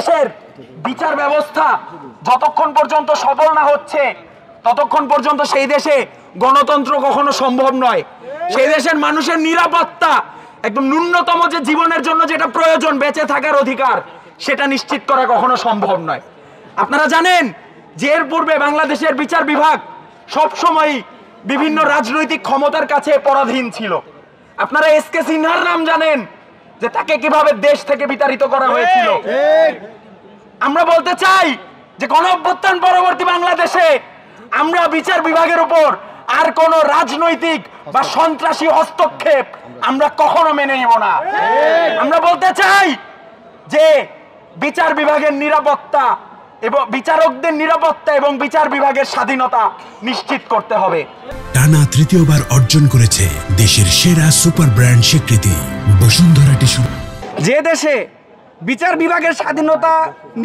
দেশের বিচার ব্যবস্থা যতক্ষণ পর্যন্ত সফল না হচ্ছে ততক্ষণ পর্যন্ত সেই দেশে গণতন্ত্র কখনো সম্ভব নয়। সেই দেশের মানুষের নিরাপত্তা, একদম ন্যূনতম যে জীবনের জন্য যেটা প্রয়োজন, বেঁচে থাকার অধিকার, সেটা নিশ্চিত করা কখনো সম্ভব নয়। আপনারা জানেন যে এর পূর্বে বাংলাদেশের বিচার বিভাগ সবসময় বিভিন্ন রাজনৈতিক ক্ষমতার কাছে পরাধীন ছিল। আপনারা এসকে সিনহার নাম জানেন, যে তাকে কিভাবে দেশ থেকে বিতাড়িত করা হয়েছিল। আমরা বলতে চাই যে গণঅভ্যুত্থান পরবর্তী বাংলাদেশে আমরা বিচার বিভাগের উপর আর কোন রাজনৈতিক বা সন্ত্রাসী হস্তক্ষেপ আমরা কখনো মেনে নিব না। আমরা বলতে চাই যে বিচার বিভাগের নিরাপত্তা এবং বিচারকদের নিরাপত্তা এবং বিচার বিভাগের স্বাধীনতা নিশ্চিত করতে হবে। টানা তৃতীয়বার অর্জন করেছে দেশের সেরা সুপার ব্র্যান্ড স্বীকৃতি বসুন্ধরা টিস্যু। যে দেশে বিচার বিভাগের স্বাধীনতা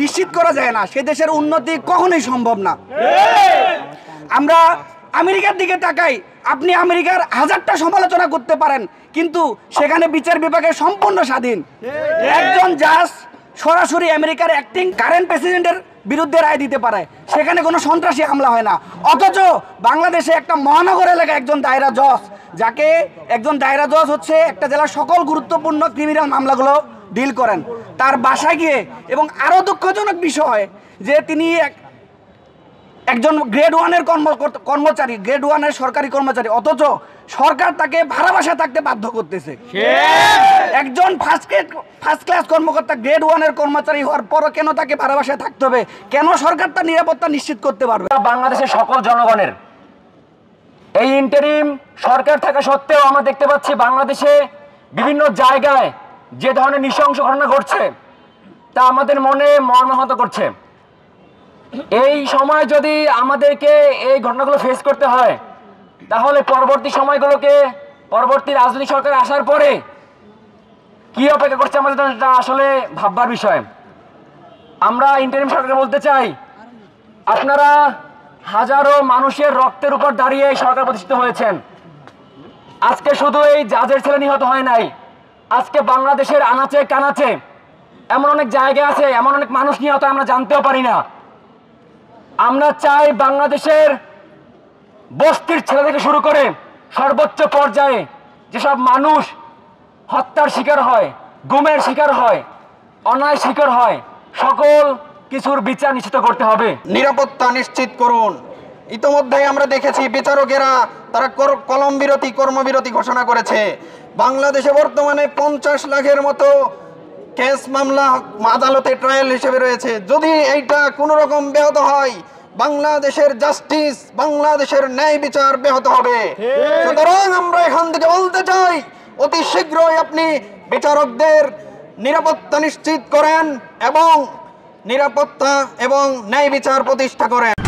নিশ্চিত করা যায় না, সে দেশের উন্নতি কখনোই সম্ভব না। আমরা আমেরিকার দিকে তাকাই, আপনি আমেরিকার হাজারটা সমালোচনা করতে পারেন, কিন্তু সেখানে বিচার বিভাগের সম্পূর্ণ স্বাধীন। একজন জাজ সরাসরি আমেরিকার অ্যাক্টিং কারেন্ট প্রেসিডেন্টের বিরুদ্ধে রায় দিতে পারে, সেখানে কোনো সন্ত্রাসী হামলা হয় না। অথচ বাংলাদেশে একটা মহানগর এলাকা একজন দায়রা জজ, যাকে একজন দায়রা জজ হচ্ছে একটা জেলার সকল গুরুত্বপূর্ণ ক্রিমিনাল মামলাগুলো ডিল করেন, তার বাসায় গিয়ে, এবং আরও দুঃখজনক বিষয় যে তিনি একজন গ্রেড 1-এর কর্মচারী, গ্রেড 1-এর সরকারি কর্মচারী, অথচ সরকার তাকে ভাড়া বাসায় থাকতে বাধ্য করতেছে। একজন ফার্স্ট ক্লাস কর্মকর্তা, গ্রেড 1-এর কর্মচারী হওয়ার পরও কেন তাকে ভাড়া বাসায় থাকতে হবে? কেন সরকার তার নিরাপত্তা নিশ্চিত করতে পারবে? বাংলাদেশের সকল জনগণের এই ইন্টারিম সরকার থাকা সত্ত্বেও আমরা দেখতে পাচ্ছি বাংলাদেশে বিভিন্ন জায়গায় যে ধরনের নৃশংস ঘটনা ঘটছে তা আমাদের মনে মর্মাহত করছে। এই সময় যদি আমাদেরকে এই ঘটনাগুলো ফেস করতে হয়, তাহলে পরবর্তী সময়গুলোকে, পরবর্তী রাজনৈতিক সরকার আসার পরে কি অপেক্ষা করছে আমাদের আসলে ভাববার বিষয়। আমরা ইন্টারিম সরকারকে বলতে চাই, আপনারা হাজারো মানুষের রক্তের উপর দাঁড়িয়ে এই সরকার প্রতিষ্ঠিত হয়েছেন। আজকে শুধু এই জাজের ছেলে নিহত হয় নাই, আজকে বাংলাদেশের আনাচে কানাচে এমন অনেক জায়গা আছে, এমন অনেক মানুষ নিহত আমরা জানতেও পারি না। আমরা চাই বাংলাদেশের বস্তির ছেলে থেকে শুরু করে সর্বোচ্চ পর্যায়ে যেসব মানুষ হত্যার শিকার হয়, গুমের শিকার হয়, অন্যায় শিকার হয়, সকল কিছুর বিচার নিশ্চিত করতে হবে। নিরাপত্তা নিশ্চিত করুন। ইতোমধ্যেই আমরা দেখেছি বিচারকেরা তারা কলমবিরতি, কর্মবিরতি ঘোষণা করেছে। বাংলাদেশে বর্তমানে 50 লাখের মতো কেস মামলা আদালতে ট্রায়াল হিসেবে রয়েছে। যদি এইটা কোনো রকম ব্যাহত হয়, বাংলাদেশের জাস্টিস, বাংলাদেশের ন্যায় বিচার ব্যাহত হবে। সুতরাং আমরা এখান থেকে বলতে চাই, অতি শীঘ্রই আপনি বিচারকদের নিরাপত্তা নিশ্চিত করেন এবং নিরাপত্তা এবং ন্যায় বিচার প্রতিষ্ঠা করেন।